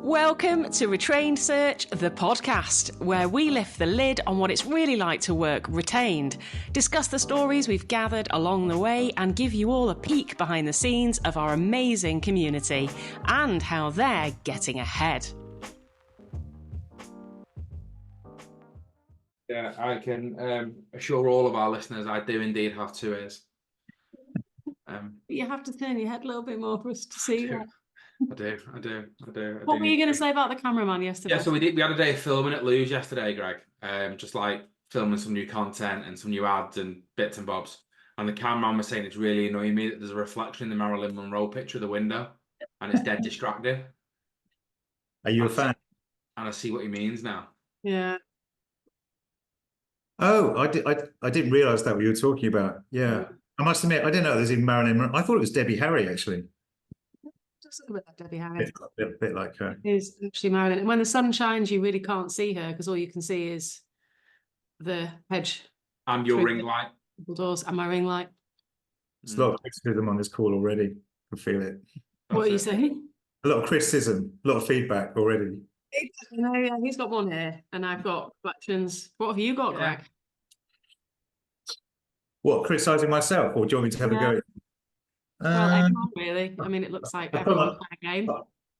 Welcome to Retrained Search, the podcast, where we lift the lid on what it's really like to work retained, discuss the stories we've gathered along the way, and give you all a peek behind the scenes of our amazing community and how they're getting ahead. Yeah, I can assure all of our listeners I do indeed have two ears. You have to turn your head a little bit more for us to see that. I do. What were you going to say about the cameraman yesterday? Yeah, so we had a day of filming at Lewes yesterday, Greg. Just like filming some new content and some new ads and bits and bobs. And the cameraman was saying it's really annoying me that there's a reflection in the Marilyn Monroe picture of the window and it's dead distracting. Are you a fan? And I see what he means now. Yeah. Oh, I didn't realise that what you were talking about. Yeah. I must admit, I didn't know there's even Marilyn Monroe. I thought it was Debbie Harry, actually. Just a bit like Debbie Harry. A bit like her. Is actually Marilyn. And when the sun shines, you really can't see her because all you can see is the hedge. And your ring light. Doors and my ring light. There's a lot of criticism on this call already. I can feel it. What are you saying? A lot of criticism, a lot of feedback already. No, yeah, he's got one here, and I've got reflections. What have you got, Greg? What, criticising myself, or do you want me to have a go? Well, everyone really. I mean, it looks like everyone's playing a game.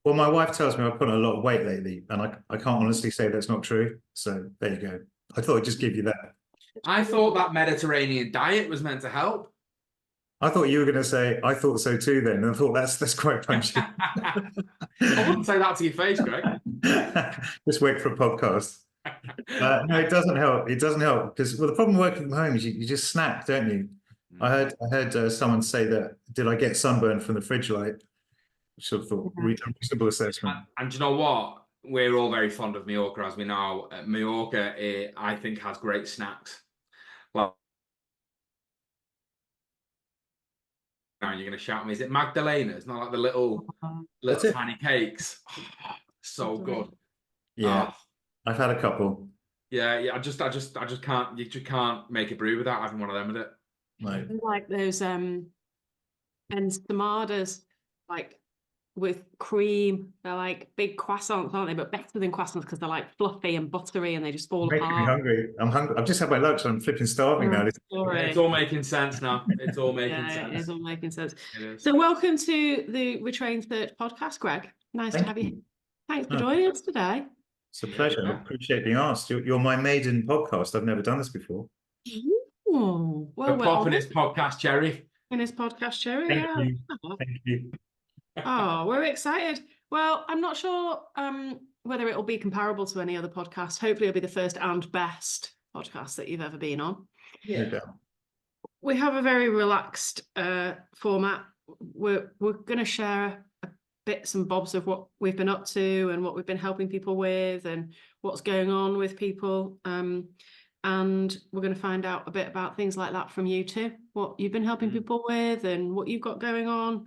Well, my wife tells me I've put on a lot of weight lately, and I can't honestly say that's not true. So there you go. I thought I'd just give you that. I thought that Mediterranean diet was meant to help. I thought you were going to say, I thought so too then. And I thought that's quite punchy. I wouldn't say that to your face, Greg. Just wait for a podcast. No, it doesn't help. It doesn't help because the problem working from home is you just snack, don't you? I heard someone say that, did I get sunburn from the fridge light? Which I thought reasonable assessment. And do you know what? We're all very fond of Mallorca, as we know. Mallorca, I think, has great snacks. Well, now you're going to shout at me. Is it Magdalena? It's not like the little tiny cakes. Oh, so good. Yeah, I've had a couple. Yeah. I just can't. You just can't make a brew without having one of them with it. Right. Like those enchiladas, like with cream. They're like big croissants, aren't they? But better than croissants because they're like fluffy and buttery and they just fall apart. Making me hungry. I'm hungry. I've just had my lunch. I'm flipping starving now. It's all making sense now. It's all making sense. It is all making sense. It is. So welcome to the Retrained Search podcast, Greg. Nice to have you. Thanks for joining us today. It's a pleasure. I appreciate being asked. You're my maiden podcast. I've never done this before. Oh, well, we're popping his podcast, Jerry. In his podcast, Jerry. Thank you. Oh, we're excited. Well, I'm not sure whether it will be comparable to any other podcast. Hopefully, it'll be the first and best podcast that you've ever been on. Yeah. We have a very relaxed format. We're going to share bits and bobs of what we've been up to and what we've been helping people with and what's going on with people. And we're going to find out a bit about things like that from you too, what you've been helping people with and what you've got going on.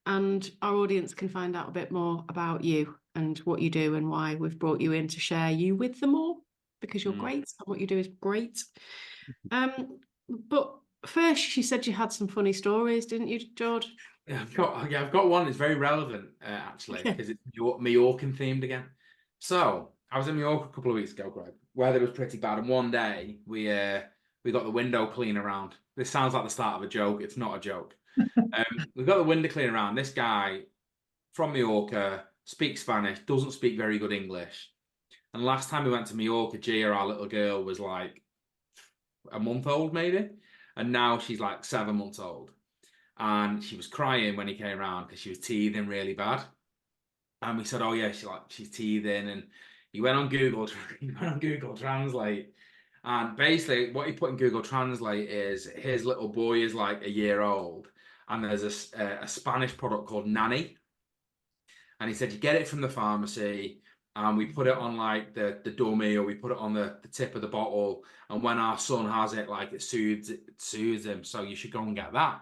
And our audience can find out a bit more about you and what you do and why we've brought you in to share you with them all, because you're great and what you do is great. But first, you said you had some funny stories, didn't you, George? Yeah, I've got one. It's very relevant, actually, because it's Mallorcan themed again. So I was in Mallorca a couple of weeks ago, Greg. Weather was pretty bad, and one day we got the window clean around. This sounds like the start of a joke. It's not a joke. We got the window clean around. This guy from Mallorca speaks Spanish, doesn't speak very good English. And last time we went to Mallorca, Gia, our little girl, was like a month old, maybe, and now she's like 7 months old. And she was crying when he came around because she was teething really bad. And we said, "Oh yeah, she's teething." And he went on Google Translate, and basically what he put in Google Translate is his little boy is like a year old, and there's a Spanish product called Nanny, and he said you get it from the pharmacy, and we put it on like the dummy, or we put it on the tip of the bottle, and when our son has it, like it soothes him. So you should go and get that.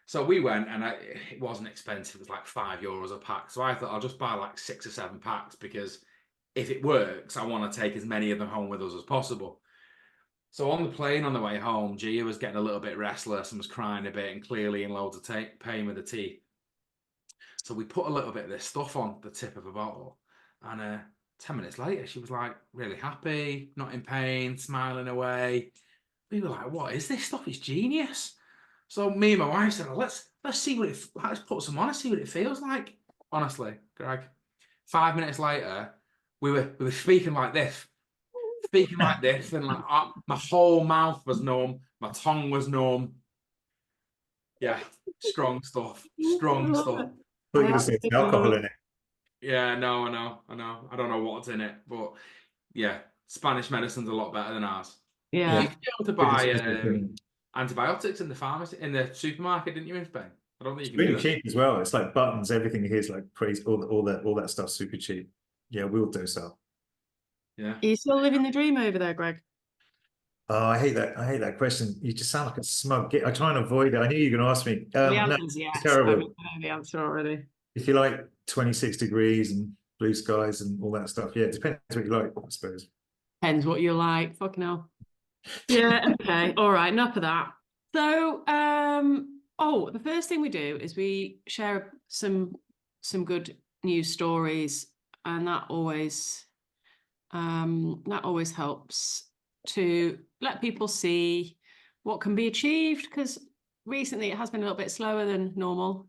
So we went, and it wasn't expensive. It was like €5 a pack. So I thought I'll just buy like 6 or 7 packs because if it works, I want to take as many of them home with us as possible. So on the plane on the way home, Gia was getting a little bit restless and was crying a bit and clearly in loads of pain with the teeth. So we put a little bit of this stuff on the tip of a bottle. And 10 minutes later, she was like really happy, not in pain, smiling away. We were like, what is this stuff? It's genius. So me and my wife said, let's see what let's put some on and see what it feels like. Honestly, Greg, 5 minutes later, we were speaking like this, and like my whole mouth was numb, my tongue was numb. Yeah, strong stuff. Strong stuff. I thought you were saying alcohol in it. Yeah, no, I know. I don't know what's in it, but yeah, Spanish medicine's a lot better than ours. Yeah. You used to be able to buy antibiotics in the pharmacy, in the supermarket, didn't you, in Spain? I don't think you It's can do really that. cheap as well. It's like buttons, everything here is like crazy. All that stuff's super cheap. Yeah, we'll do so. Yeah. Are you still living the dream over there, Greg? Oh, I hate that. I hate that question. You just sound like a smug. I try and avoid it. I knew you were going to ask me. The No, answer's yes. it's terrible. I know the answer already. If you like 26 degrees and blue skies and all that stuff, yeah, it depends what you like, I suppose. Depends what you like. Fucking hell. Yeah, okay. All right, enough of that. So, the first thing we do is we share some good news stories, and that always helps to let people see what can be achieved, because recently it has been a little bit slower than normal,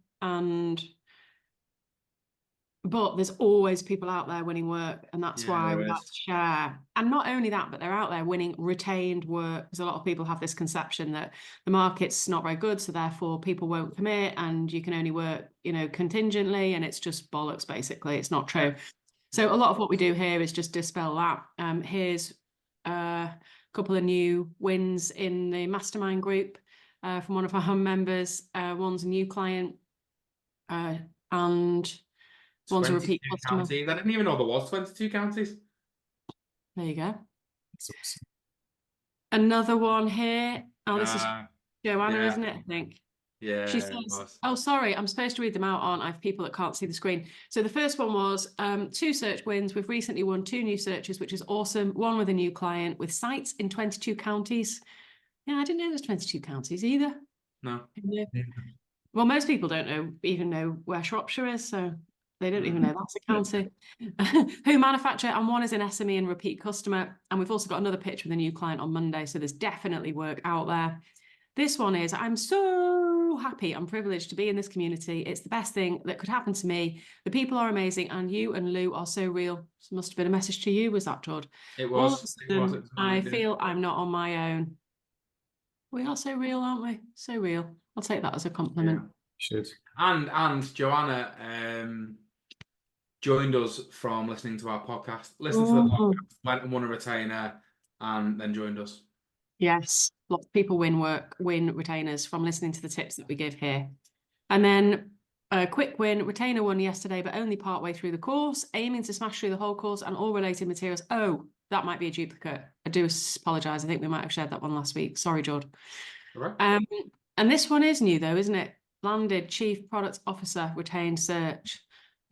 but there's always people out there winning work, and that's why we like to share. And not only that, but they're out there winning retained work, because a lot of people have this conception that the market's not very good, so therefore people won't commit and you can only work, contingently, and it's just bollocks, basically. It's not true. So a lot of what we do here is just dispel that. Here's a couple of new wins in the mastermind group from one of our members. One's a new client, and one's a repeat customer. Counties. I didn't even know there was 22 counties. There you go. That's awesome. Another one here. Oh, this is Joanna, yeah. isn't it? I think. Yeah. She says, oh, sorry, I'm supposed to read them out, aren't I? For people that can't see the screen. So the first one was 2 search wins. We've recently won 2 new searches, which is awesome. One with a new client with sites in 22 counties. Yeah, I didn't know there's 22 counties either. No. Yeah. Well, most people don't even know where Shropshire is, so they don't even know that's a county. Who manufacture, and one is an SME and repeat customer. And we've also got another pitch with a new client on Monday, so there's definitely work out there. This one is, I'm so happy and privileged to be in this community. It's the best thing that could happen to me. The people are amazing, and you and Lou are so real. This must have been a message to you, was that, Todd? It was. All of a sudden, I feel I'm not on my own. We are so real, aren't we? So real. I'll take that as a compliment. Yeah, should. And Joanna joined us from listening to our podcast, listened to the podcast, went and won a retainer, and then joined us. Yes, lots of people win retainers from listening to the tips that we give here. And then a quick win, retainer won yesterday, but only partway through the course, aiming to smash through the whole course and all related materials. Oh, that might be a duplicate. I do apologise. I think we might have shared that one last week. Sorry, George. Right. And this one is new though, isn't it? Landed Chief Product Officer retained search.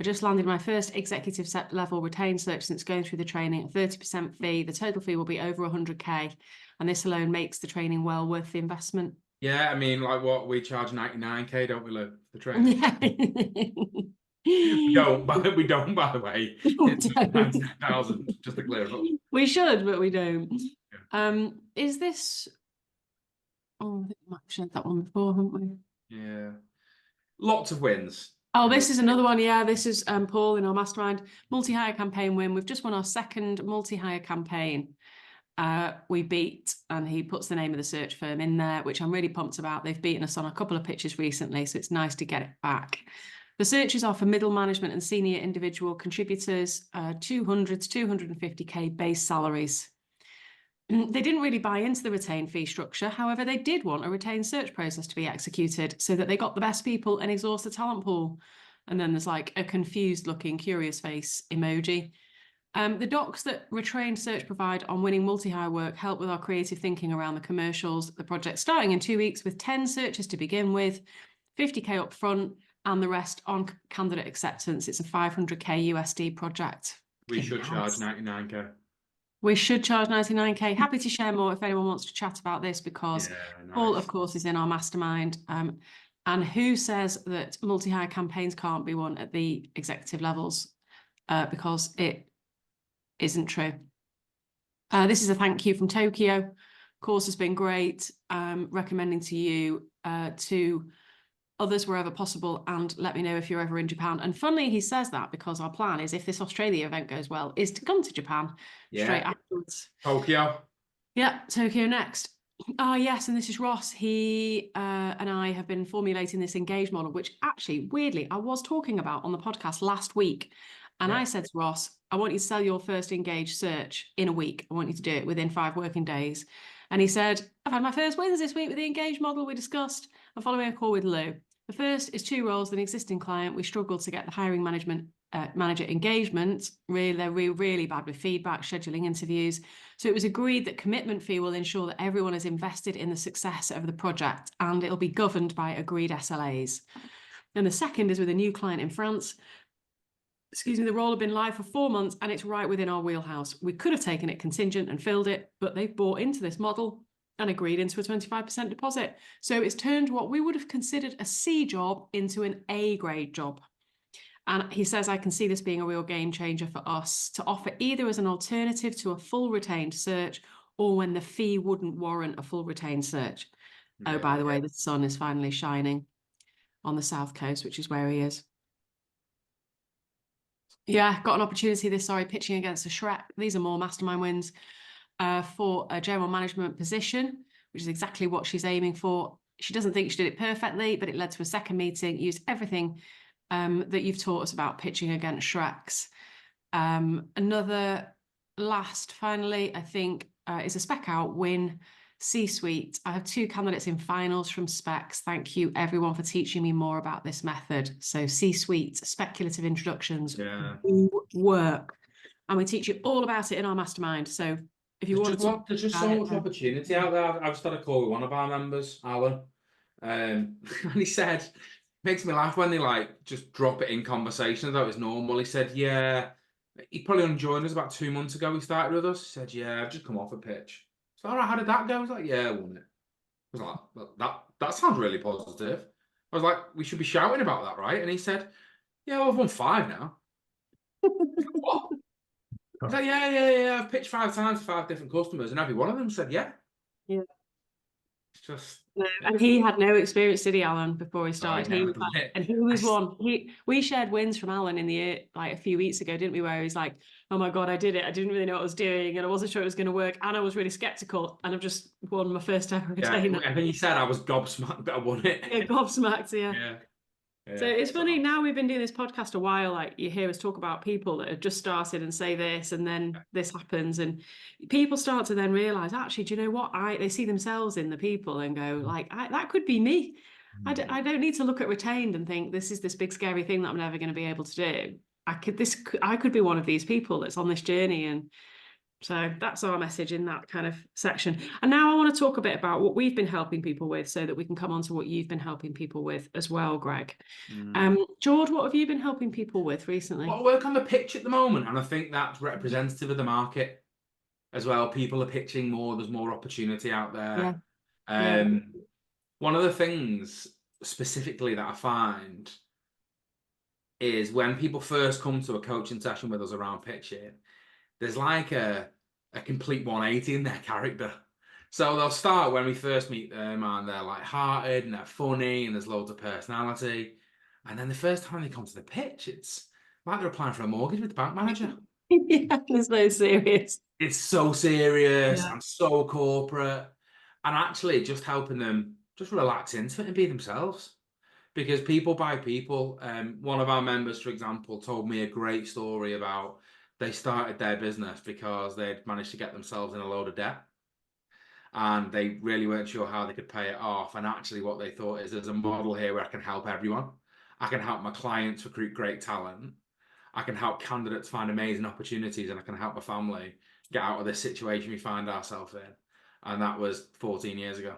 I just landed my first executive level retained search since going through the training at 30% fee. The total fee will be over 100k. And this alone makes the training well worth the investment. Yeah, I mean, like what we charge 99k, don't we, Lou, for training? Yeah. we don't, by the way. It's 99,000, just to clear it up. We should, but we don't. Yeah. Is this? Oh, I think we might have shared that one before, haven't we? Yeah. Lots of wins. Oh, this is another one. Yeah, this is Paul in our mastermind multi-hire campaign win. We've just won our second multi-hire campaign. We beat, and he puts the name of the search firm in there, which I'm really pumped about. They've beaten us on a couple of pitches recently, so it's nice to get it back. The searches are for middle management and senior individual contributors, 200 to 250k base salaries. They didn't really buy into the retained fee structure. However, they did want a retained search process to be executed so that they got the best people and exhaust the talent pool. And then there's like a confused looking, curious face emoji. The docs that retained search provide on winning multi-hire work help with our creative thinking around the commercials. The project starting in 2 weeks with 10 searches to begin with, 50k up front, and the rest on candidate acceptance. It's a 500k USD project. We should charge 99k. We should charge 99k. Happy to share more if anyone wants to chat about this, because Paul, of course, is in our mastermind. And who says that multi-hire campaigns can't be won at the executive levels? because it isn't true. This is a thank you from Tokyo. Course has been great. Recommending to you to others wherever possible, and let me know if you're ever in Japan. And funnily, he says that because our plan is, if this Australia event goes well, is to come to Japan straight afterwards. Tokyo. Yeah, Tokyo next. Ah, yes, and this is Ross. He and I have been formulating this engage model, which actually, weirdly, I was talking about on the podcast last week. And I said to Ross, I want you to sell your first engage search in a week. I want you to do it within 5 working days. And he said, I've had my first wins this week with the engage model we discussed. I'm following a call with Lou. The first is 2 roles with an existing client. We struggled to get the hiring manager engagement. They're really bad with feedback, scheduling interviews. So it was agreed that commitment fee will ensure that everyone is invested in the success of the project, and it'll be governed by agreed SLAs. And the second is with a new client in France. Excuse me, the role had been live for 4 months and it's right within our wheelhouse. We could have taken it contingent and filled it, but they've bought into this model and agreed into a 25% deposit. So it's turned what we would have considered a C job into an A grade job. And he says, I can see this being a real game changer for us to offer either as an alternative to a full retained search, or when the fee wouldn't warrant a full retained search. Oh, by the way, the sun is finally shining on the south coast, which is where he is. Yeah, got an opportunity pitching against a Shrek. These are more mastermind wins for a general management position, which is exactly what she's aiming for. She doesn't think she did it perfectly, but it led to a second meeting, used everything that you've taught us about pitching against Shreks. Another finally, I think, is a spec out win. C-suite. I have 2 candidates in finals from specs. Thank you everyone for teaching me more about this method. So C-suite, speculative introductions do work. And we teach you all about it in our mastermind. So if you there's just so much opportunity out there. I've just had a call with one of our members, Alan. And he said, makes me laugh when they just drop it in conversation though it's normal. He said, yeah, he probably only joined us about 2 months ago. He started with us. He said, yeah, I've just come off a pitch. So, all right, how did that go? I was like, yeah, I won it. I was like, that sounds really positive. I was like, we should be shouting about that, right? And he said, yeah, well, I've won 5 now. What? I was like, yeah. I've pitched 5 times to 5 different customers, and every one of them said, yeah. Yeah. It's just. No, and he had no experience, did he, Alan, before he started? He was one. We shared wins from Alan in the year, a few weeks ago, didn't we? Where he was like, "Oh my god, I did it! I didn't really know what I was doing, and I wasn't sure it was going to work, and I was really skeptical, and I've just won my first ever retainer." I think he said I was gobsmacked that I won it. Yeah, gobsmacked. Yeah. So it's funny, now we've been doing this podcast a while, you hear us talk about people that have just started and say this, and then this happens, and people start to then realize, actually, do you know what? They see themselves in the people and go, that could be me. I don't need to look at retained and think this is this big scary thing that I'm never going to be able to do. I could be one of these people that's on this journey. And so that's our message in that kind of section. And now I want to talk a bit about what we've been helping people with, so that we can come on to what you've been helping people with as well, Greg. George, what have you been helping people with recently? Well, I work on the pitch at the moment, and I think that's representative of the market as well. People are pitching more. There's more opportunity out there. One of the things specifically that I find is when people first come to a coaching session with us around pitching, there's a complete 180 in their character. So they'll start when we first meet them, and they're light-hearted and they're funny and there's loads of personality. And then the first time they come to the pitch, it's like they're applying for a mortgage with the bank manager. It's so serious. It's so serious and so corporate. And actually just helping them just relax into it and be themselves. Because people buy people. One of our members, for example, told me a great story about they started their business because they'd managed to get themselves in a load of debt. And they really weren't sure how they could pay it off. And actually what they thought is, there's a model here where I can help everyone. I can help my clients recruit great talent. I can help candidates find amazing opportunities, and I can help my family get out of this situation we find ourselves in. And that was 14 years ago.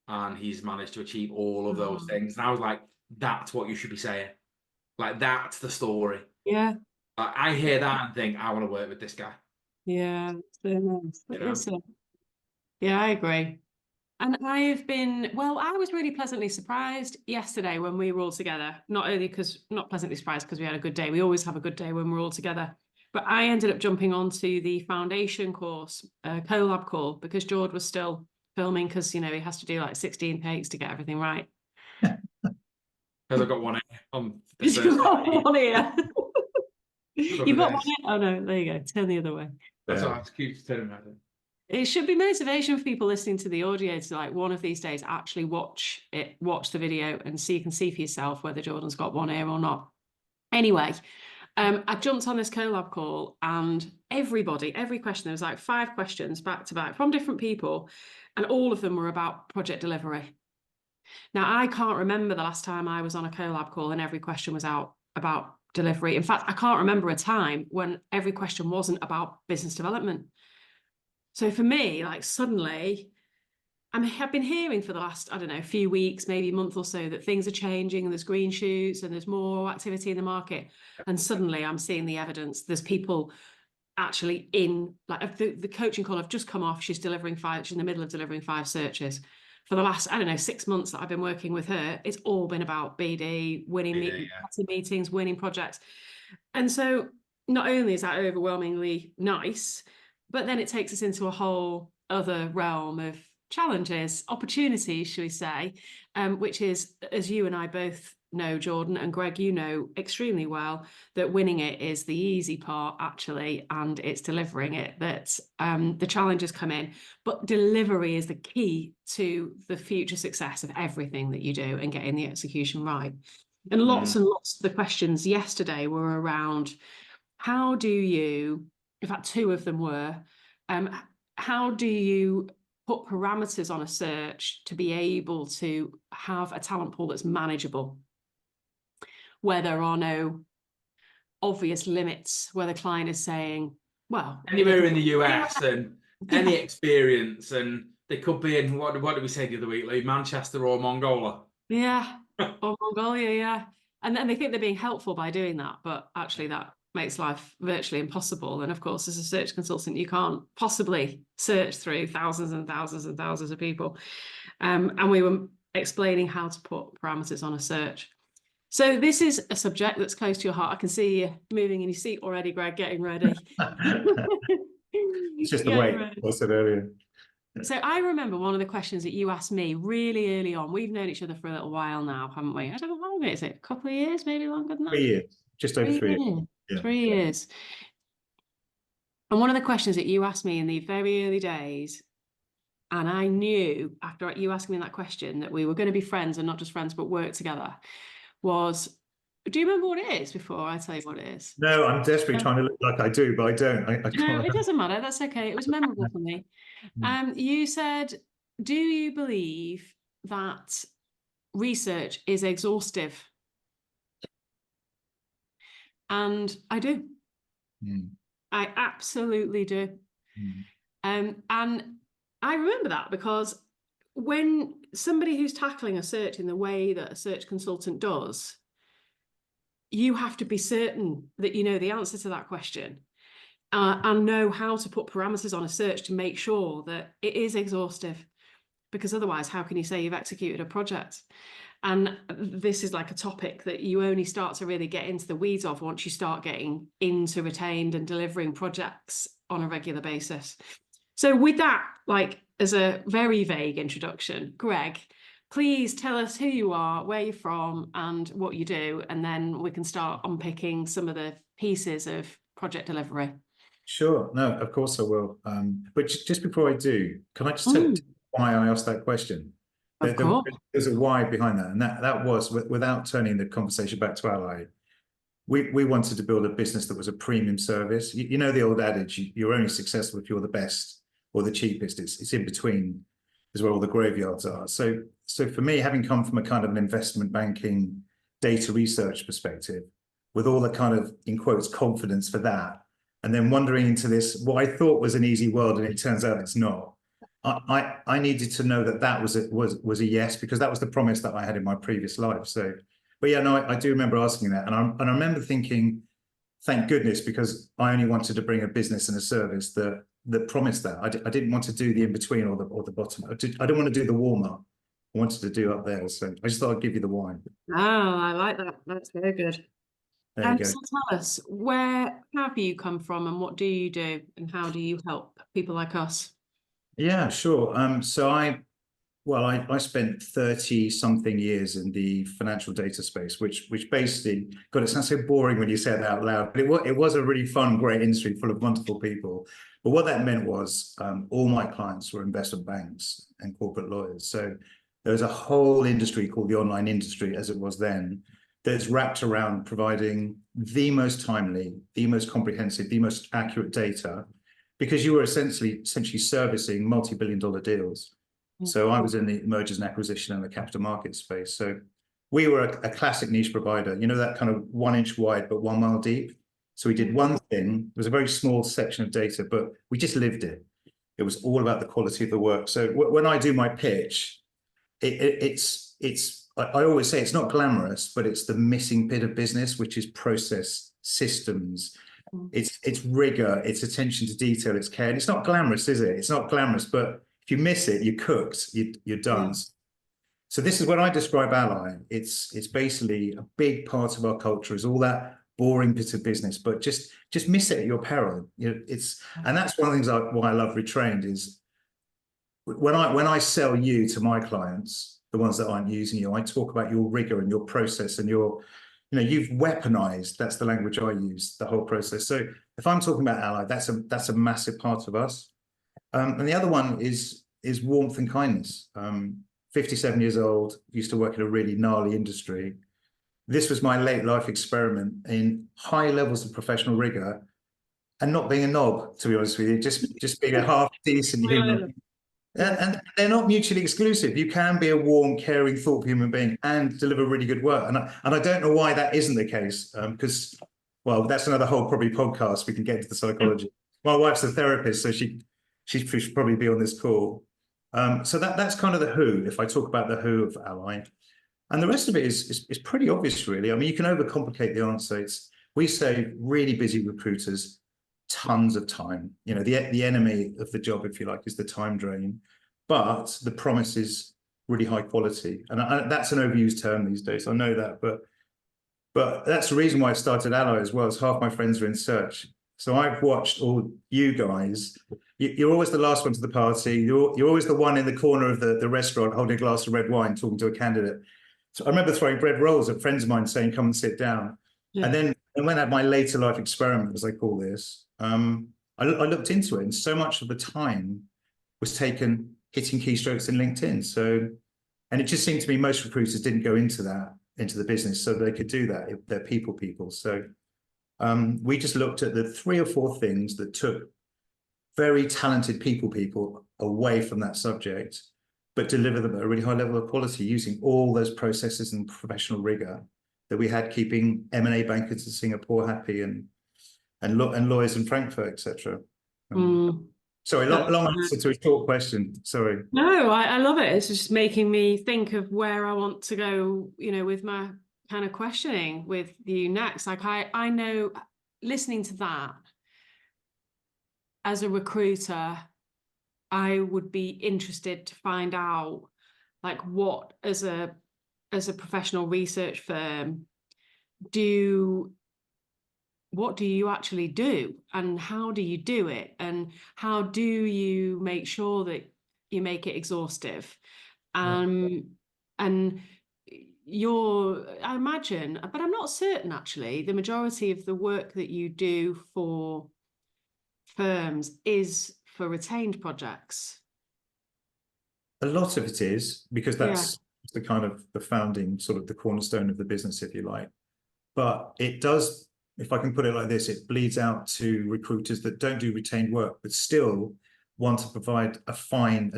And he's managed to achieve all of those things. And I was like, that's what you should be saying. That's the story. Yeah. I hear that and think, I want to work with this guy. Yeah. So nice. Yeah, I agree. And I was really pleasantly surprised yesterday when we were all together, not pleasantly surprised because we had a good day. We always have a good day when we're all together. But I ended up jumping onto the foundation course, collab call, because George was still filming because, he has to do like 16 takes to get everything right. Because I've got one on the You've first got day. one here. Couple You've of got one days. here? Oh no, there you go. Turn the other way. That's all I have to keep turning around. It should be motivation for people listening to the audio to, like, one of these days actually watch the video and so you can see for yourself whether Jordan's got one ear or not. Anyway, I jumped on this collab call and every question, there was like 5 questions back to back from different people, and all of them were about project delivery. Now, I can't remember the last time I was on a collab call and every question was out about delivery. In fact, I can't remember a time when every question wasn't about business development. So for me, like, suddenly, I've been hearing for the last, I don't know, few weeks, maybe a month or so, that things are changing and there's green shoots and there's more activity in the market. And suddenly I'm seeing the evidence. There's people actually in, like, the coaching call I've just come off. She's in the middle of delivering 5 searches. For the last, I don't know, 6 months that I've been working with her, it's all been about BD, winning meetings, winning projects. And so not only is that overwhelmingly nice, but then it takes us into a whole other realm of challenges, opportunities, shall we say, which is, as you and I both know, Jordan, and Greg, you know extremely well, that winning it is the easy part, actually, and it's delivering it that the challenges come in. But delivery is the key to the future success of everything that you do and getting the execution right. And lots and lots of the questions yesterday were around, how do you, in fact, 2 of them were, how do you put parameters on a search to be able to have a talent pool that's manageable, where there are no obvious limits, where the client is saying, well, anywhere in the US and any experience, and they could be in, what did we say the other week, like Manchester or Mongolia? Yeah, or Mongolia, yeah. And then they think they're being helpful by doing that, but actually that makes life virtually impossible. And of course, as a search consultant, you can't possibly search through thousands and thousands and thousands of people. And we were explaining how to put parameters on a search. So this is a subject that's close to your heart. I can see you moving in your seat already, Greg, getting ready. It's just the way I said earlier. So I remember one of the questions that you asked me really early on. We've known each other for a little while now, haven't we? I don't know how long is it? A couple of years, maybe longer than that? 3 years, just over 3 years. Yeah. 3 years. And one of the questions that you asked me in the very early days, and I knew after you asking me that question that we were going to be friends, and not just friends, but work together, was, do you remember what it is before I tell you what it is? No, I'm desperately trying to look like I do, but I don't. I can't. No, it doesn't matter. That's okay. It was memorable for me. You said, do you believe that research is exhaustive? And I do. I absolutely do. And I remember that because when somebody who's tackling a search in the way that a search consultant does, you have to be certain that you know the answer to that question and know how to put parameters on a search to make sure that it is exhaustive, because otherwise, how can you say you've executed a project? And this is like a topic that you only start to really get into the weeds of once you start getting into retained and delivering projects on a regular basis. So with that, like, as a very vague introduction, Greg, please tell us who you are, where you're from, and what you do, and then we can start unpicking some of the pieces of project delivery. Sure. No, of course I will. But just before I do, can I just tell you why I asked that question? There's a why behind that, and that was, without turning the conversation back to Ally, we wanted to build a business that was a premium service. You know the old adage, you're only successful if you're the best or the cheapest. It's in between is where all the graveyards are. So for me, having come from a kind of an investment banking data research perspective, with all the kind of, in quotes, confidence for that, and then wandering into this, what I thought was an easy world, and it turns out it's not. I needed to know that was a yes, because that was the promise that I had in my previous life. So, but yeah, no, I do remember asking that, and I remember thinking, thank goodness, because I only wanted to bring a business and a service that that promised that. I didn't want to do the in between or the bottom. I didn't want to do the warm up. I wanted to do up there. So I just thought I'd give you the why. Oh, I like that. That's very good. There you go. So tell us, where have you come from and what do you do and how do you help people like us? Yeah, sure. So I spent 30 something years in the financial data space, which basically, God, it sounds so boring when you say it out loud, but it was a really fun, great industry full of wonderful people. But what that meant was all my clients were investment banks and corporate lawyers. So there was a whole industry called the online industry, as it was then, that's wrapped around providing the most timely, the most comprehensive, the most accurate data, because you were essentially servicing multi-billion-dollar deals. So I was in the mergers and acquisition and the capital market space. So we were a classic niche provider, you know, that kind of 1 inch wide, but 1 mile deep. So we did one thing. It was a very small section of data, but we just lived it. It was all about the quality of the work. So when I do my pitch, I always say it's not glamorous, but it's the missing bit of business, which is process, systems. It's rigor, it's attention to detail, it's care. And it's not glamorous, is it? It's not glamorous, but if you miss it, you're cooked, you're done. So this is when I describe Ally. It's basically a big part of our culture is all that boring bit of business, but just miss it at your peril. You know, and that's one of the things why I love Retrained is when I sell you to my clients, the ones that aren't using you, I talk about your rigor and your process and your, you know, you've weaponized, that's the language I use, the whole process. So if I'm talking about Ally, that's a massive part of us. And the other one is warmth and kindness. 57 years old, used to work in a really gnarly industry. This was my late life experiment in high levels of professional rigor and not being a knob, to be honest with you, just being a half decent human. And they're not mutually exclusive. You can be a warm, caring, thoughtful human being and deliver really good work. And I don't know why that isn't the case, because, well, that's another whole probably podcast. We can get into the psychology. My wife's a therapist, so she should probably be on this call. So that's kind of the who, if I talk about the who of Ally. And the rest of it is pretty obvious, really. I mean, you can overcomplicate the answer. We say really busy recruiters, tons of time. You know, the enemy of the job, if you like, is the time drain. But the promise is really high quality. And that's an overused term these days. I know that, but that's the reason why I started Ally as well, as half my friends are in search. So I've watched all you guys. You're always the last one to the party. You're always the one in the corner of the restaurant holding a glass of red wine, talking to a candidate. So I remember throwing bread rolls at friends of mine saying, come and sit down. Yeah. And when I had my later life experiment, as I call this, I looked into it, and so much of the time was taken hitting keystrokes in LinkedIn. So, and it just seemed to me most recruiters didn't go into the business so they could do that if they're people. So we just looked at the 3 or 4 things that took very talented people away from that subject, but deliver them at a really high level of quality using all those processes and professional rigor that we had, keeping M&A bankers in Singapore happy and lawyers in Frankfurt, etc. Sorry, long answer to a short question. Sorry. No, I love it. It's just making me think of where I want to go, you know, with my kind of questioning with you next. Like I know, listening to that, as a recruiter, I would be interested to find out, like, what as a professional research firm what do you actually do, and how do you do it, and how do you make sure that you make it exhaustive? And I imagine, but I'm not certain actually, the majority of the work that you do for firms is for retained projects. A lot of it is, because that's the kind of the founding, sort of the cornerstone of the business, if you like. But it does, if I can put it like this, it bleeds out to recruiters that don't do retained work, but still want to provide a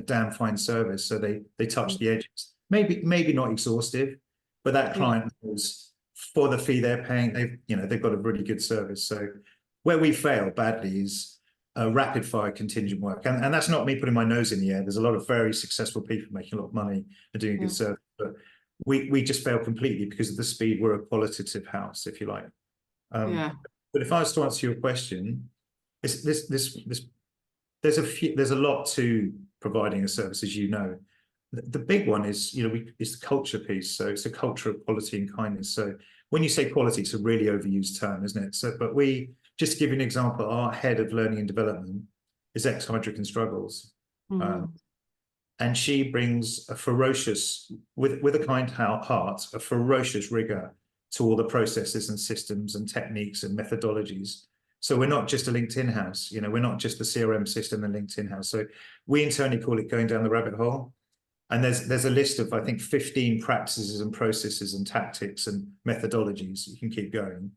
damn fine service. So they touch the edges. Maybe not exhaustive, but that client knows for the fee they're paying, they've got a really good service. So where we fail badly is rapid fire contingent work. And that's not me putting my nose in the air. There's a lot of very successful people making a lot of money and doing a good service. But we just fail completely because of the speed. We're a qualitative house, if you like. But if I was to answer your question, this there's a lot to providing a service, as you know. The big one is, is the culture piece. So it's a culture of quality and kindness. So when you say quality, it's a really overused term, isn't it? So, but just to give you an example, our head of learning and development is ex-Hydrick and Struggles. And she brings a ferocious, with a kind heart, a ferocious rigor to all the processes and systems and techniques and methodologies. So we're not just a LinkedIn house, we're not just the CRM system and LinkedIn house. So we internally call it going down the rabbit hole. And there's a list of, I think, 15 practices and processes and tactics and methodologies. You can keep going,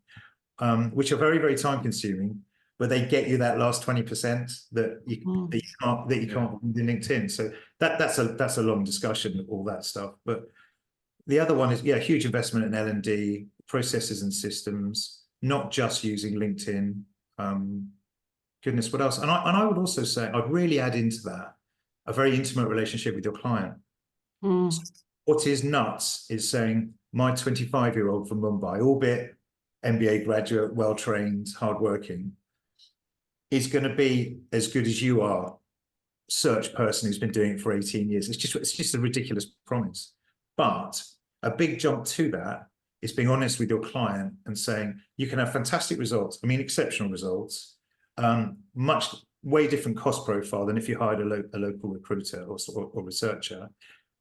which are very, very time consuming, but they get you that last 20% that you can't do in LinkedIn. So that's a long discussion, all that stuff. But the other one is, huge investment in L&D, processes and systems, not just using LinkedIn. Goodness, what else? And I would also say, I'd really add into that a very intimate relationship with your client. What is nuts is saying my 25-year-old from Mumbai, albeit MBA graduate, well-trained, hardworking, is going to be as good as you are, search person who's been doing it for 18 years. It's just a ridiculous promise. But a big jump to that is being honest with your client and saying you can have fantastic results. I mean, exceptional results, way different cost profile than if you hired a local recruiter or researcher.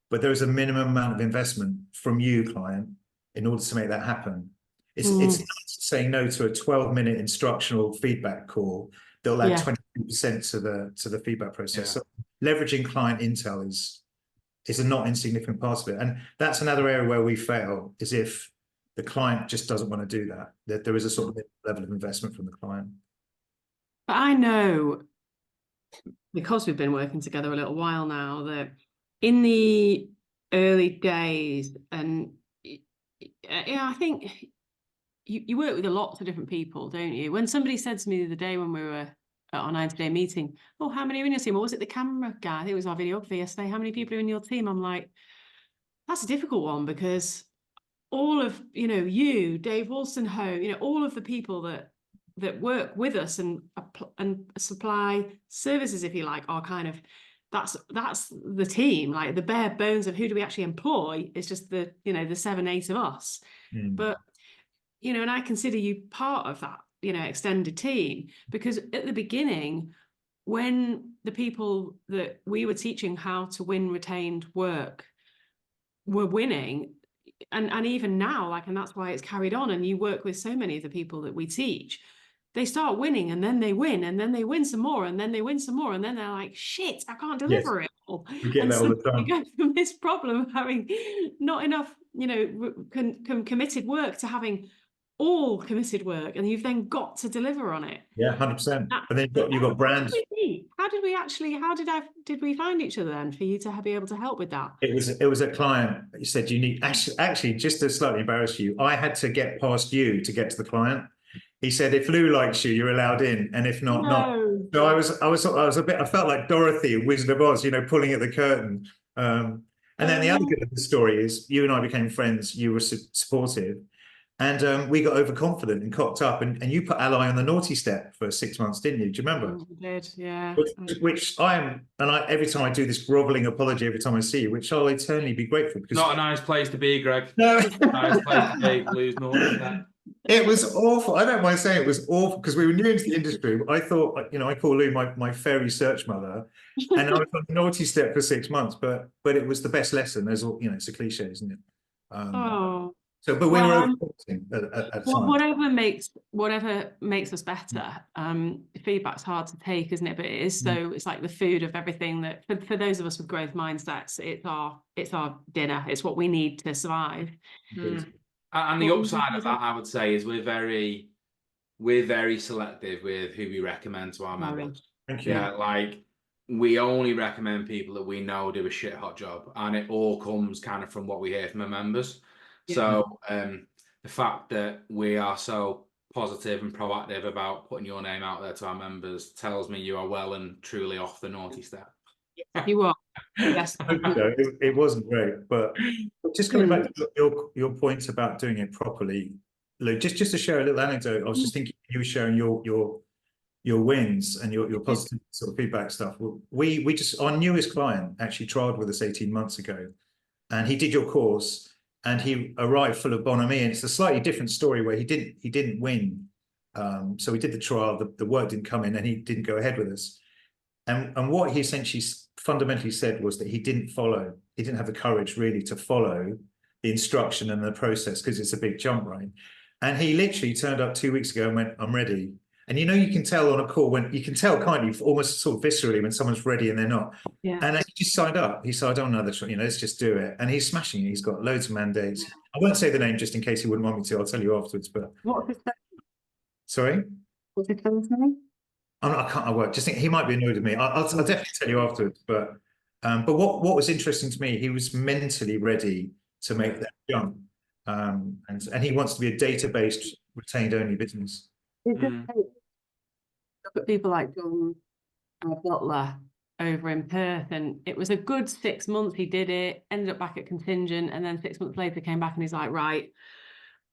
But there is a minimum amount of investment from you, client, in order to make that happen. It's not saying no to a 12-minute instructional feedback call that'll add 20% to the feedback process. So leveraging client intel is a not insignificant part of it. And that's another area where we fail, is if the client just doesn't want to do that there is a sort of level of investment from the client. But I know, because we've been working together a little while now, that in the early days, and I think you work with a lot of different people, don't you? When somebody said to me the other day when we were at our 90-day meeting, oh, how many are in your team? Or was it the camera guy? I think it was our videographer yesterday. How many people are in your team? I'm like, that's a difficult one, because all of, you, Dave Wolstenholme, all of the people that work with us and supply services, if you like, are kind of, that's the team. Like, the bare bones of who do we actually employ is just the 7-8 of us. But and I consider you part of that extended team, because at the beginning, when the people that we were teaching how to win retained work were winning, and even now, and that's why it's carried on, and you work with so many of the people that we teach, they start winning, and then they win, and then they win some more, and then they win some more, and then they're like, shit, I can't deliver it all. We get that all the time. You go from this problem of having not enough, committed work to having all committed work, and you've then got to deliver on it. 100%. And then you've got brands. Did we find each other then for you to be able to help with that? It was a client. You said you need, actually, just to slightly embarrass you, I had to get past you to get to the client. He said, if Lou likes you, you're allowed in, and if not, not. So I was a bit, I felt like Dorothy in Wizard of Oz, pulling at the curtain. And then the other bit of the story is you and I became friends. You were supportive, and we got overconfident and cocked up, and you put Ally on the naughty step for 6 months, didn't you? Do you remember? I did, yeah. Which I am, and every time I do this groveling apology, every time I see you, which I'll eternally be grateful, because not a nice place to be, Greg. No, nice place to be. Lose naughty. It was awful. I don't mind saying it was awful, because we were new into the industry. I thought, I call Lou my fair research mother, and I was on the naughty step for 6 months, but it was the best lesson. There's it's a cliche, isn't it? So, but we were at times. Whatever makes us better. Feedback's hard to take, isn't it? But it is. So it's like the food of everything that for those of us with growth mindsets, it's our dinner. It's what we need to survive. And the upside of that, I would say, is we're very selective with who we recommend to our members. Thank you. Yeah, we only recommend people that we know do a shit hot job, and it all comes kind of from what we hear from our members. Yeah. So the fact that we are so positive and proactive about putting your name out there to our members tells me you are well and truly off the naughty step. You are. Yes. It wasn't great, but just coming back to your point about doing it properly, Lou, just to share a little anecdote. I was just thinking, you were sharing your your wins and your positive sort of feedback stuff. We just, our newest client actually trialed with us 18 months ago, and he did your course, and he arrived full of bonhomie. And it's a slightly different story where he didn't win. So we did the trial, the work didn't come in, and he didn't go ahead with us. And what he essentially fundamentally said was that he didn't have the courage really to follow the instruction and the process, because it's a big jump, right? And he literally turned up 2 weeks ago and went, "I'm ready." And you can tell on a call, when you can tell, can't you, almost sort of viscerally, when someone's ready and they're not. Yeah. And he just signed up. He said, "I don't know this, let's just do it." And he's smashing it. He's got loads of mandates. I won't say the name just in case he wouldn't want me to. I'll tell you afterwards. But What's his sorry, what's his first name? I can't. I won't. Just think he might be annoyed with me. I'll definitely tell you afterwards. But what was interesting to me, he was mentally ready to make that jump, and he wants to be a data-based, retained-only business. Look at people like John Butler over in Perth, and it was a good 6 months. He did it, ended up back at contingent, and then 6 months later came back and he's like, "Right,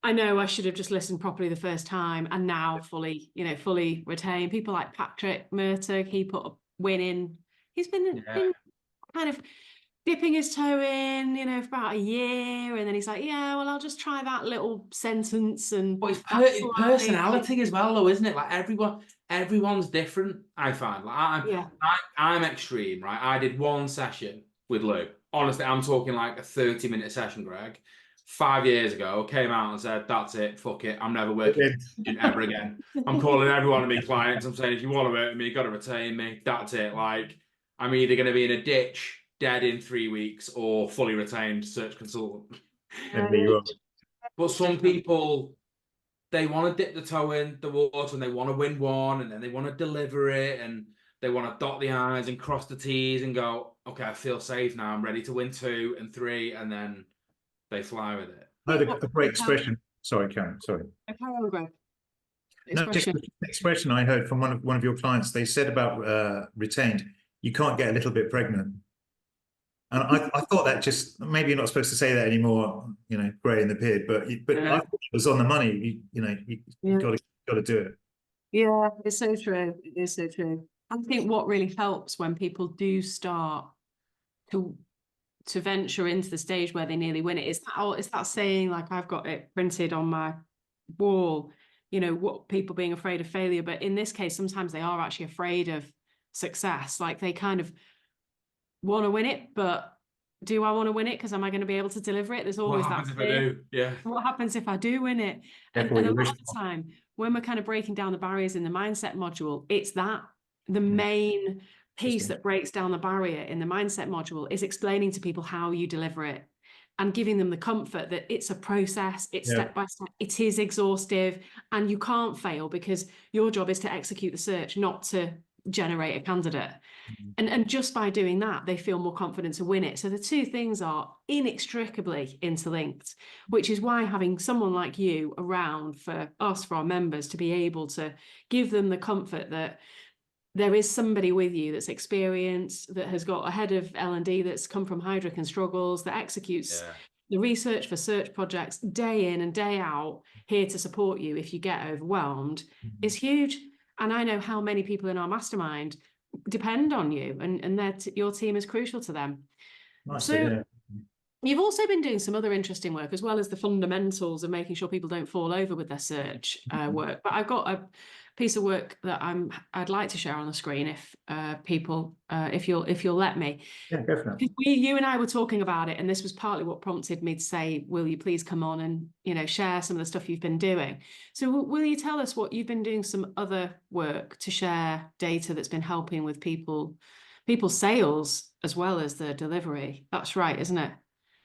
I know I should have just listened properly the first time, and now fully retained." People like Patrick Murtagh, he put a win in. He's been kind of dipping his toe in, for about a year, and then he's like, "Yeah, well, I'll just try that little sentence." And it's personality as well, though, isn't it? Like everyone's different. I find, like, I'm extreme, right? I did one session with Lou. Honestly, I'm talking like a 30-minute session, Greg. 5 years ago, came out and said, "That's it, fuck it, I'm never working ever again. I'm calling every one of my clients. I'm saying, if you want to work with me, you've got to retain me. That's it. Like, I'm either going to be in a ditch, dead in 3 weeks, or fully retained search consultant." But some people, they want to dip the toe in the water and they want to win one, and then they want to deliver it, and they want to dot the I's and cross the T's and go, "Okay, I feel safe now. I'm ready to win 2 and 3," and then they fly with it. I had a great expression. Sorry, Karen. Sorry. No, just an expression I heard from one of your clients. They said about retained, "You can't get a little bit pregnant." And I thought that, just maybe you're not supposed to say that anymore, grey in the beard, but I thought it was on the money. You got to do it. Yeah, it's so true. It is so true. I think what really helps when people do start to venture into the stage where they nearly win it is that saying, like, I've got it printed on my wall, what people being afraid of failure. But in this case, sometimes they are actually afraid of success. Like, they kind of want to win it, but do I want to win it? Because am I going to be able to deliver it? There's always that fear. What happens if I do win it? And a lot of the time, when we're kind of breaking down the barriers in the mindset module, it's that the main piece that breaks down the barrier in the mindset module is explaining to people how you deliver it and giving them the comfort that it's a process, it's step by step, it is exhaustive, and you can't fail, because your job is to execute the search, not to generate a candidate. And just by doing that, they feel more confident to win it. So the two things are inextricably interlinked, which is why having someone like you around for us, for our members, to be able to give them the comfort that there is somebody with you that's experienced, that has got a head of L&D that's come from Heidrick and Struggles, that executes the research for search projects day in and day out, here to support you if you get overwhelmed, is huge. And I know how many people in our mastermind depend on you, and that your team is crucial to them. You've also been doing some other interesting work, as well as the fundamentals of making sure people don't fall over with their search work. But I've got a piece of work that I'd like to share on the screen, if if you'll let me. Yeah, definitely. You and I were talking about it, and this was partly what prompted me to say, will you please come on and share some of the stuff you've been doing. So will you tell us what you've been doing, some other work to share data that's been helping with people's sales as well as the delivery? That's right, isn't it?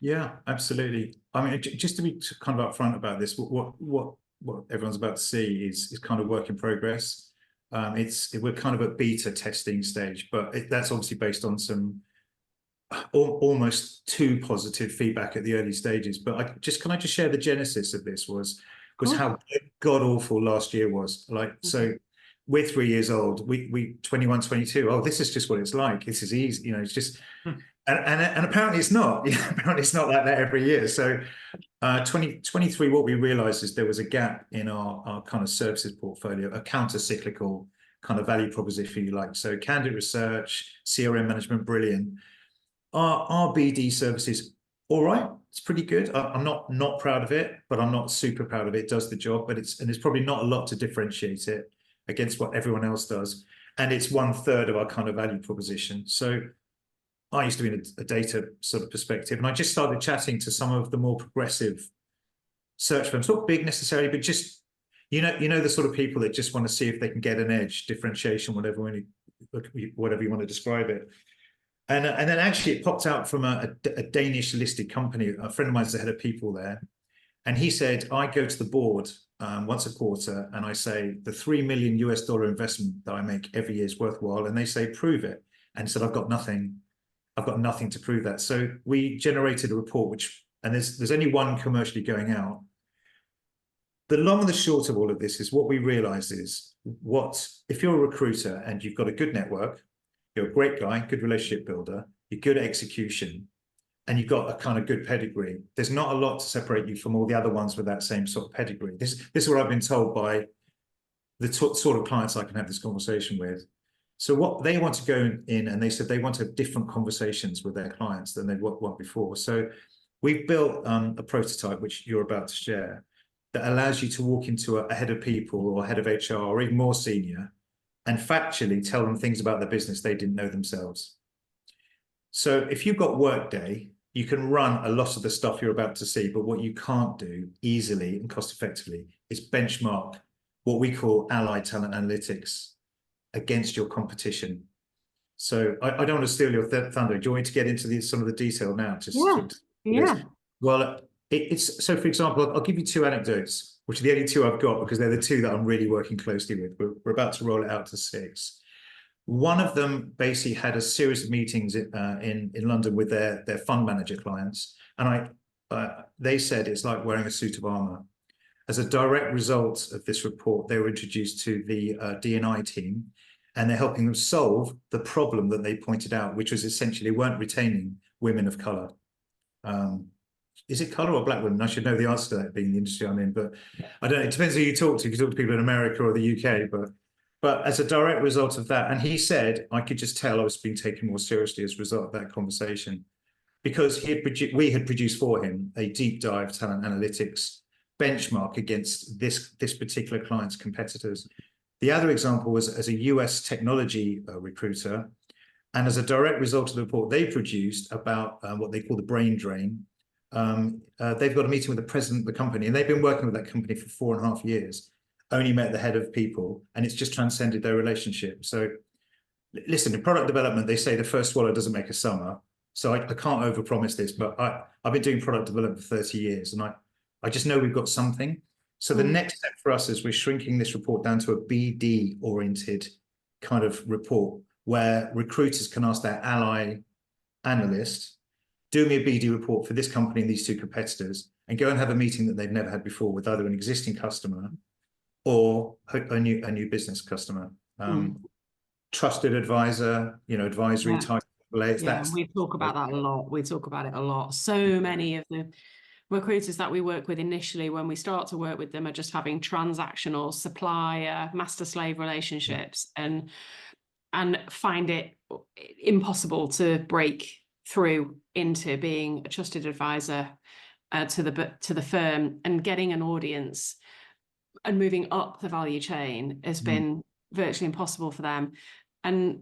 Yeah, absolutely. I mean, just to be kind of upfront about this, what everyone's about to see is kind of work in progress. We're kind of at beta testing stage, but that's obviously based on some almost too positive feedback at the early stages. But can I just share the genesis of this was how god awful last year was. Like, so we're 3 years old. We 21, 22. Oh, this is just what it's like. This is easy. It's just. And apparently it's not. Apparently it's not like that every year. So 2023, what we realized is there was a gap in our kind of services portfolio, a counter-cyclical kind of value proposition, if you like. So candidate research, CRM management, brilliant. Our BD services, all right, it's pretty good. I'm not proud of it, but I'm not super proud of it. It does the job, but there's probably not a lot to differentiate it against what everyone else does. And it's 1/3 of our kind of value proposition. So I used to be in a data sort of perspective, and I just started chatting to some of the more progressive search firms, not big necessarily, but just you know the sort of people that just want to see if they can get an edge, differentiation, whatever you want to describe it. And then actually it popped out from a Danish listed company. A friend of mine is the head of people there, and he said, I go to the board once a quarter and I say the $3 million investment that I make every year is worthwhile, and they say prove it. And he said, I've got nothing to prove that. So we generated a report and there's only one commercially going out. The long and the short of all of this is what we realize is if you're a recruiter and you've got a good network, you're a great guy, good relationship builder, you're good at execution, and you've got a kind of good pedigree, there's not a lot to separate you from all the other ones with that same sort of pedigree. This is what I've been told by the sort of clients I can have this conversation with. So what they want to go in, and they said they want to have different conversations with their clients than they want before. So we've built a prototype, which you're about to share, that allows you to walk into a head of people or head of HR or even more senior and factually tell them things about the business they didn't know themselves. So if you've got Workday, you can run a lot of the stuff you're about to see, but what you can't do easily and cost effectively is benchmark what we call allied talent analytics against your competition. So I don't want to steal your thunder. Do you want me to get into some of the detail now? Yeah. Well, it's so, for example, I'll give you two anecdotes, which are the only two I've got because they're the two that I'm really working closely with. We're about to roll it out to 6. One of them basically had a series of meetings in London with their fund manager clients, and they said it's like wearing a suit of armor. As a direct result of this report, they were introduced to the D&I team, and they're helping them solve the problem that they pointed out, which was essentially weren't retaining women of color. Is it color or black women? I should know the answer to that, being the industry I'm in, but I don't know. It depends who you talk to. If you talk to people in America or the UK, but as a direct result of that, and he said, I could just tell I was being taken more seriously as a result of that conversation, because we had produced for him a deep dive talent analytics benchmark against this particular client's competitors. The other example was as a US technology recruiter, and as a direct result of the report they produced about what they call the brain drain, they've got a meeting with the president of the company, and they've been working with that company for 4.5 years, only met the head of people, and it's just transcended their relationship. So listen, in product development, they say the first swallow doesn't make a summer. So I can't overpromise this, but I've been doing product development for 30 years, and I just know we've got something. So the next step for us is we're shrinking this report down to a BD-oriented kind of report where recruiters can ask their ally analyst, do me a BD report for this company and these two competitors, and go and have a meeting that they've never had before with either an existing customer or a new business customer. Trusted advisor, advisory type. Yeah, we talk about that a lot. We talk about it a lot. So many of the recruiters that we work with initially, when we start to work with them, are just having transactional supplier, master-slave relationships, and find it impossible to break through into being a trusted advisor to the firm, and getting an audience and moving up the value chain has been virtually impossible for them. And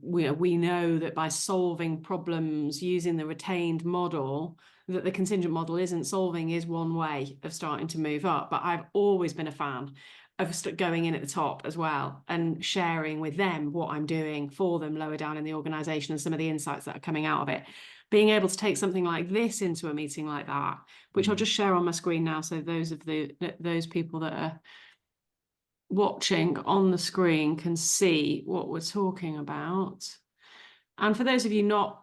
we know that by solving problems using the retained model that the contingent model isn't solving is one way of starting to move up. But I've always been a fan of going in at the top as well and sharing with them what I'm doing for them lower down in the organization and some of the insights that are coming out of it. Being able to take something like this into a meeting like that, which I'll just share on my screen now, so those people that are watching on the screen can see what we're talking about. And for those of you not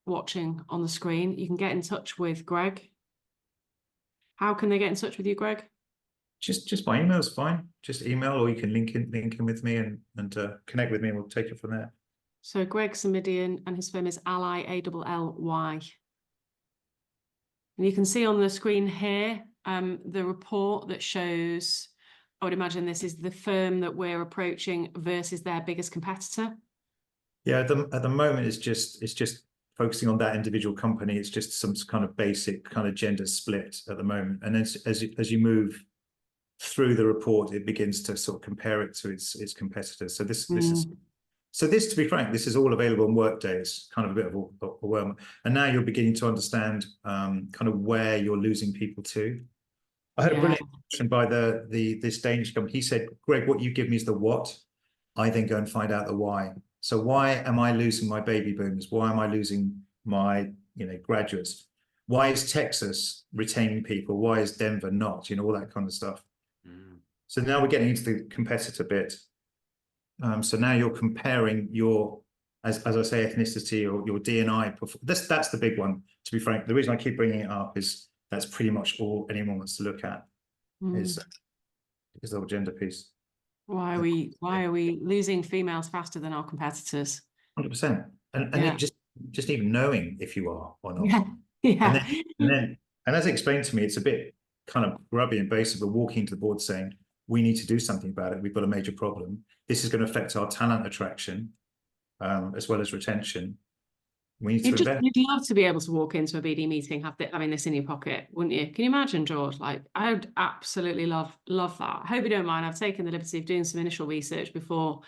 watching on the screen, you can get in touch with Greg. How can they get in touch with you, Greg? Just by email is fine. Just email, or you can link in with me and connect with me, and we'll take it from there. So Greg Simidian, and his firm is Ally, ALLY. And you can see on the screen here the report that shows I would imagine this is the firm that we're approaching versus their biggest competitor. Yeah, at the moment, it's just focusing on that individual company. It's just some kind of basic kind of gender split at the moment. And then as you move through the report, it begins to sort of compare it to its competitors. So this is, to be frank, this is all available on Workday. It's kind of a bit of a worm. And now you're beginning to understand kind of where you're losing people to. I had a brilliant question by this Danish company. He said, Greg, what you give me is the what. I then go and find out the why. So why am I losing my baby boomers? Why am I losing my graduates? Why is Texas retaining people? Why is Denver not? All that kind of stuff. So now we're getting into the competitor bit. So now you're comparing your, as I say, ethnicity or your D&I. That's the big one, to be frank. The reason I keep bringing it up is that's pretty much all anyone wants to look at is the whole gender piece. Why are we losing females faster than our competitors? 100%. And it just even knowing if you are or not. Yeah. Yeah. And as explained to me, it's a bit kind of grubby and basic, but walking to the board saying, we need to do something about it. We've got a major problem. This is going to affect our talent attraction as well as retention. We need to invest. You'd love to be able to walk into a BD meeting, having this in your pocket, wouldn't you? Can you imagine, George? Like, I would absolutely love that. I hope you don't mind. I've taken the liberty of doing some initial research before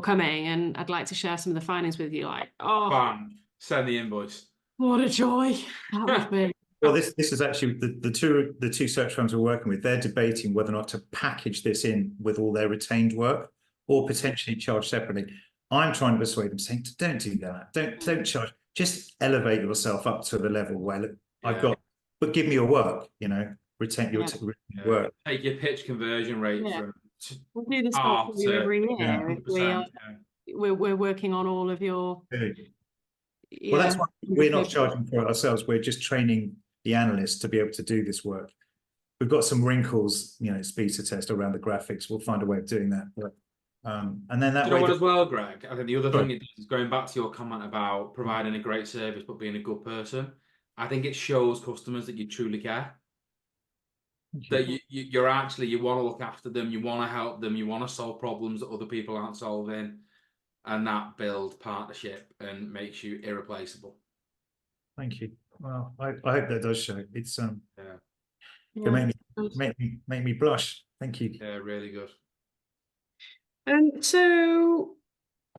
coming, and I'd like to share some of the findings with you. Like, Bam, send the invoice. What a joy that would be. Well, this is actually the two search firms we're working with. They're debating whether or not to package this in with all their retained work or potentially charge separately. I'm trying to persuade them, saying, don't do that. Don't charge. Just elevate yourself up to the level where but give me your work. Retain your work. Take your pitch conversion rate from we'll do this for you every year. We're working on all of your. Well, that's why we're not charging for it ourselves. We're just training the analysts to be able to do this work. We've got some wrinkles, it's beta test around the graphics. We'll find a way of doing that. But, and then that you way. What as well, Greg? I think the other thing is going back to your comment about providing a great service but being a good person. I think it shows customers that you truly care. That you're actually, you want to look after them, you want to help them, you want to solve problems that other people aren't solving. And that builds partnership and makes you irreplaceable. Thank you. Well, I hope that does show. It's make me blush. Thank you. Yeah, really good. And so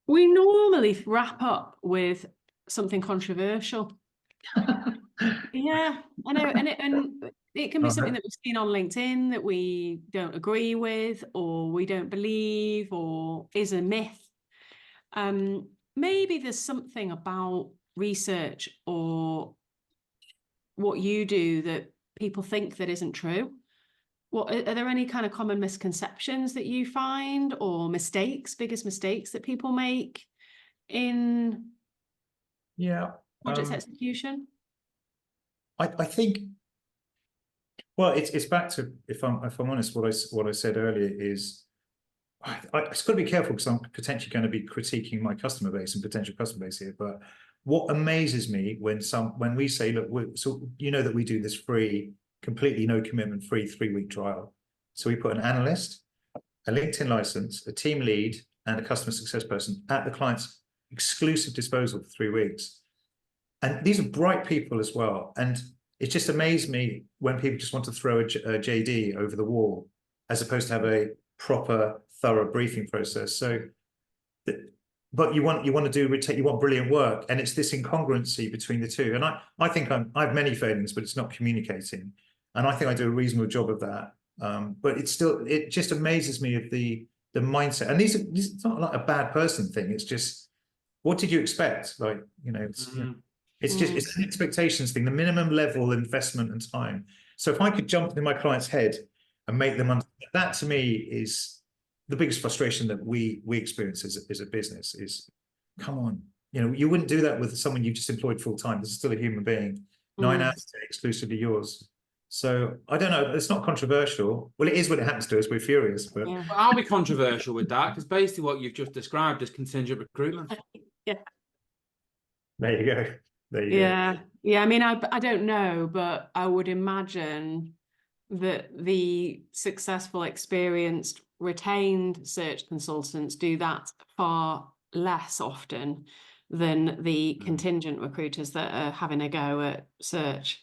we normally wrap up with something controversial. Yeah, I know, and it can be something that we've seen on LinkedIn that we don't agree with, or we don't believe, or is a myth. Maybe there's something about research or what you do that people think that isn't true. Are there any kind of common misconceptions that you find, or biggest mistakes that people make in project execution? I think, well, it's back to, if I'm honest, what I said earlier is I just got to be careful because I'm potentially going to be critiquing my customer base and potential customer base here. But what amazes me when we say, look, that we do this free, completely no commitment, free 3-week trial. So we put an analyst, a LinkedIn license, a team lead, and a customer success person at the client's exclusive disposal for 3 weeks. And these are bright people as well. And it just amazed me when people just want to throw a JD over the wall as opposed to have a proper, thorough briefing process. So, but you want brilliant work, and it's this incongruency between the two. And I think I have many failings, but it's not communicating, and I think I do a reasonable job of that. But it just amazes me of the mindset. And it's not like a bad person thing. It's just, what did you expect? Like, it's just it's an expectations thing. The minimum level investment and time. So if I could jump into my client's head and make them understand, that to me is the biggest frustration that we experience as a business is, come on, you wouldn't do that with someone you just employed full time. This is still a human being. 9 hours exclusively yours. So I don't know. It's not controversial. Well, it is when it happens to us. We're furious. But well, I'll be controversial with that because basically what you've just described is contingent recruitment. Yeah. There you go. Yeah. I mean, I don't know, but I would imagine that the successful, experienced, retained search consultants do that far less often than the contingent recruiters that are having a go at search.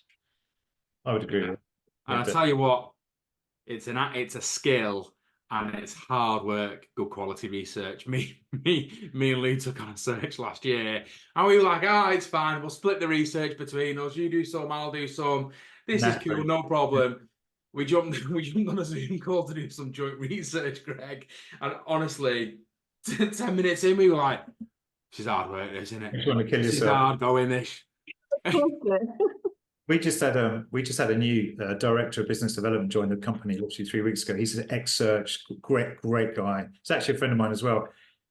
I would agree. Yeah. with And I tell you what, it's a skill and it's hard work, good quality research. Me and Lou took on a search last year, and we were like, "Oh, it's fine. We'll split the research between us. You do some, I'll do some. This is cool, no problem." We jumped on a Zoom call to do some joint research, Greg. And honestly, 10 minutes in, we were like, "This is hard work, isn't it? You just want to kill This is yourself. hard going, this." We just had a new director of business development join the company literally 3 weeks ago. He's an ex-search, great guy. He's actually a friend of mine as well,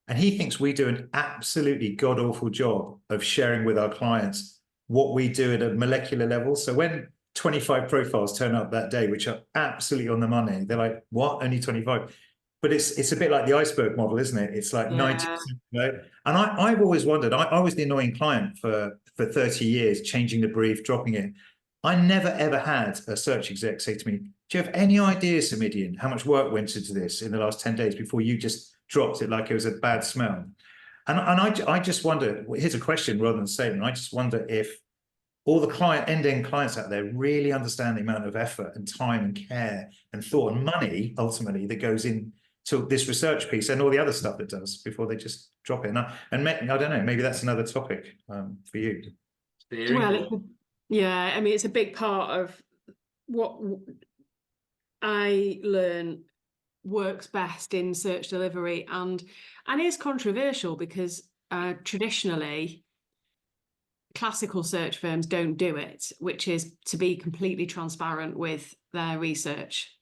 and he thinks we do an absolutely god awful job of sharing with our clients what we do at a molecular level. So when 25 profiles turn up that day, which are absolutely on the money, they're like, "What? Only 25?" But it's a bit like the iceberg model, isn't it? It's like 90%. And I've always wondered. I was the annoying client for 30 years, changing the brief, dropping it. I never ever had a search exec say to me, "Do you have any idea, Simidian, how much work went into this in the last 10 days before you just dropped it like it was a bad smell?" And I just wonder, here's a question rather than a statement. I just wonder if all the end-to-end clients out there really understand the amount of effort and time and care and thought and money ultimately that goes in to this research piece and all the other stuff that does before they just drop it. And I don't know, maybe that's another topic for you. Well, yeah, I mean, it's a big part of what I learn works best in search delivery, and is controversial because traditionally classical search firms don't do it, which is to be completely transparent with their research.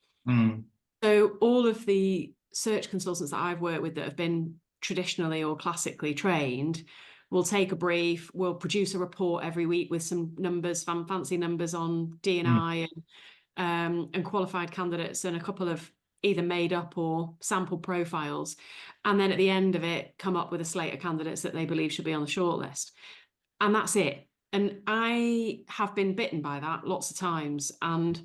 So all of the search consultants that I've worked with that have been traditionally or classically trained will take a brief, will produce a report every week with some numbers, fancy numbers on D&I and qualified candidates and a couple of either made up or sample profiles. And then at the end of it, come up with a slate of candidates that they believe should be on the shortlist. And that's it. And I have been bitten by that lots of times and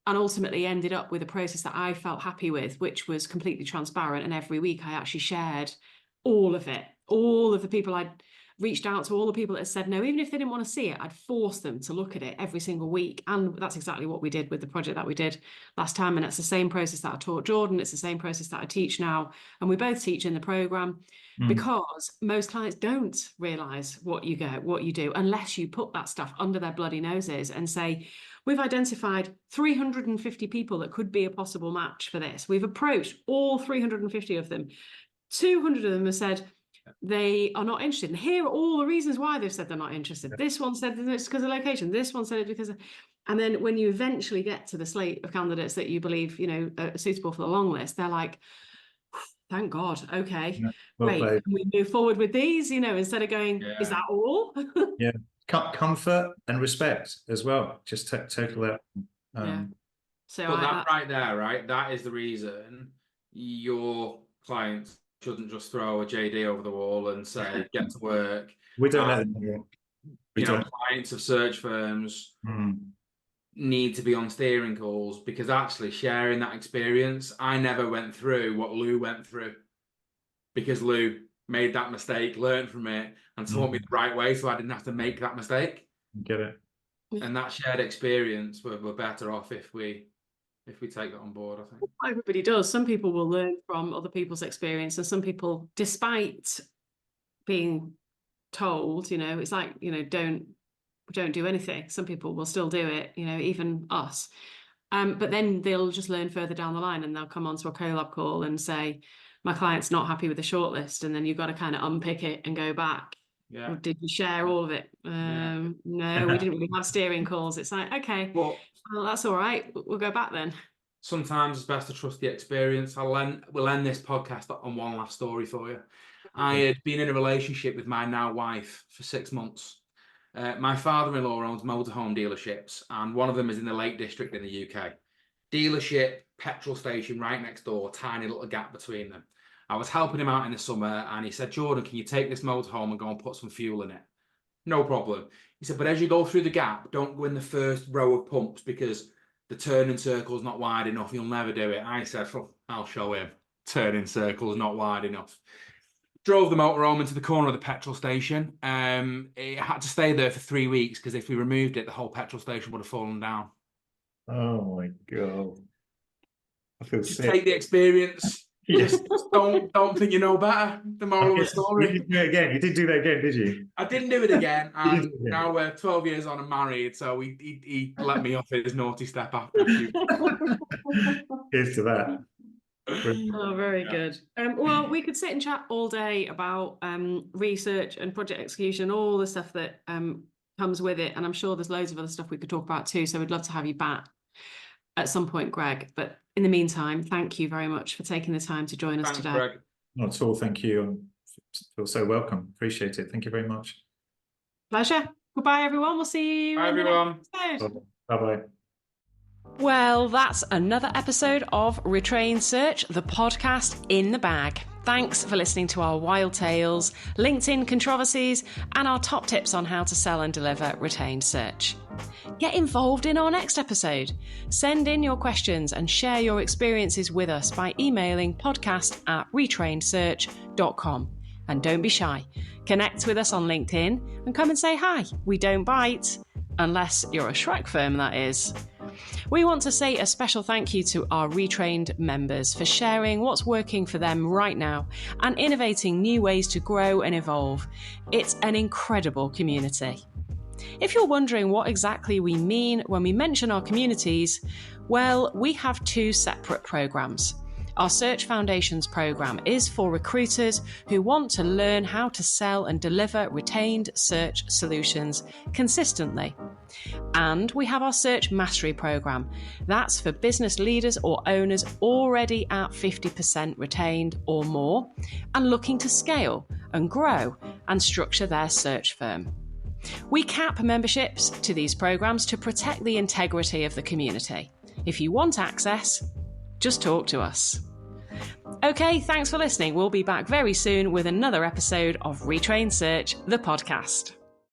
ultimately ended up with a process that I felt happy with, which was completely transparent. And every week I actually shared all of it, all of the people I'd reached out to, all the people that had said no, even if they didn't want to see it, I'd force them to look at it every single week. And that's exactly what we did with the project that we did last time. And it's the same process that I taught Jordan. It's the same process that I teach now. And we both teach in the program because most clients don't realize what you do unless you put that stuff under their bloody noses and say, "We've identified 350 people that could be a possible match for this. We've approached all 350 of them. 200 of them have said they are not interested. And here are all the reasons why they've said they're not interested. This one said it's because of location. This one said it because of..." And then when you eventually get to the slate of candidates that you believe, are suitable for the long list, they're like, "Thank God. Okay, great. Can we move forward with these?" Instead of going, "Is that all?" Yeah. Comfort and respect as well. Just total that. So but that right there, right? That is the reason your clients shouldn't just throw a JD over the wall and say, "Get to work." We don't let them. Clients of search firms need to be on steering calls because actually sharing that experience, I never went through what Lou went through because Lou made that mistake, learned from it, and taught me the right way, so I didn't have to make that mistake. Get it? And that shared experience, we're better off if we take that on board, I think. Everybody does. Some people will learn from other people's experience, and some people, despite being told, it's like, don't do anything. Some people will still do it, even us. But then they'll just learn further down the line and they'll come onto a collab call and say, "My client's not happy with the shortlist." And then you've got to kind of unpick it and go back. Yeah. Or did you share all of it? No, we didn't really have steering calls. It's like, okay, well, that's all right. We'll go back then. Sometimes it's best to trust the experience. We'll end this podcast on one last story for you. I had been in a relationship with my now wife for 6 months. My father-in-law owns motorhome dealerships, and one of them is in the Lake District in the UK. Dealership, petrol station right next door, tiny little gap between them. I was helping him out in the summer, and he said, "Jordan, can you take this motorhome and go and put some fuel in it?" No problem. He said, "But as you go through the gap, don't go in the first row of pumps because the turning circle's not wide enough, you'll never do it. I said, I'll show him. Turning circle's not wide enough. Drove the motorhome into the corner of the petrol station. It had to stay there for 3 weeks because if we removed it, the whole petrol station would have fallen down. Oh my God. I feel Just sick. take the experience. Yes. Just don't think you know better. The moral of the You story. did do it again. You did do that again, did you? I didn't do it again, You did and do it again. now we're 12 years on and married, so he let me off his naughty step after a few. Here's to that. Oh, very good. Well, we could sit and chat all day about research and project execution, all the stuff that comes with it. And I'm sure there's loads of other stuff we could talk about too. So we'd love to have you back at some point, Greg. But in the meantime, thank you very much for taking the time to join us Thanks, today. Greg. Not at all. Thank you. I feel so welcome. Appreciate it. Thank you very much. Pleasure. Goodbye, everyone. We'll see you. Bye, in the everyone. next episode. Bye-bye. Well, that's another episode of Retrain Search, the podcast in the bag. Thanks for listening to our wild tales, LinkedIn controversies, and our top tips on how to sell and deliver retained search. Get involved in our next episode. Send in your questions and share your experiences with us by emailing podcast@retrainedsearch.com. And don't be shy. Connect with us on LinkedIn and come and say hi. We don't bite. Unless you're a Shrek firm, that is. We want to say a special thank you to our retrained members for sharing what's working for them right now and innovating new ways to grow and evolve. It's an incredible community. If you're wondering what exactly we mean when we mention our communities, well, we have 2 separate programs. Our Search Foundations program is for recruiters who want to learn how to sell and deliver retained search solutions consistently. And we have our Search Mastery program. That's for business leaders or owners already at 50% retained or more and looking to scale and grow and structure their search firm. We cap memberships to these programs to protect the integrity of the community. If you want access, just talk to us. Okay, thanks for listening. We'll be back very soon with another episode of Retrain Search, the podcast.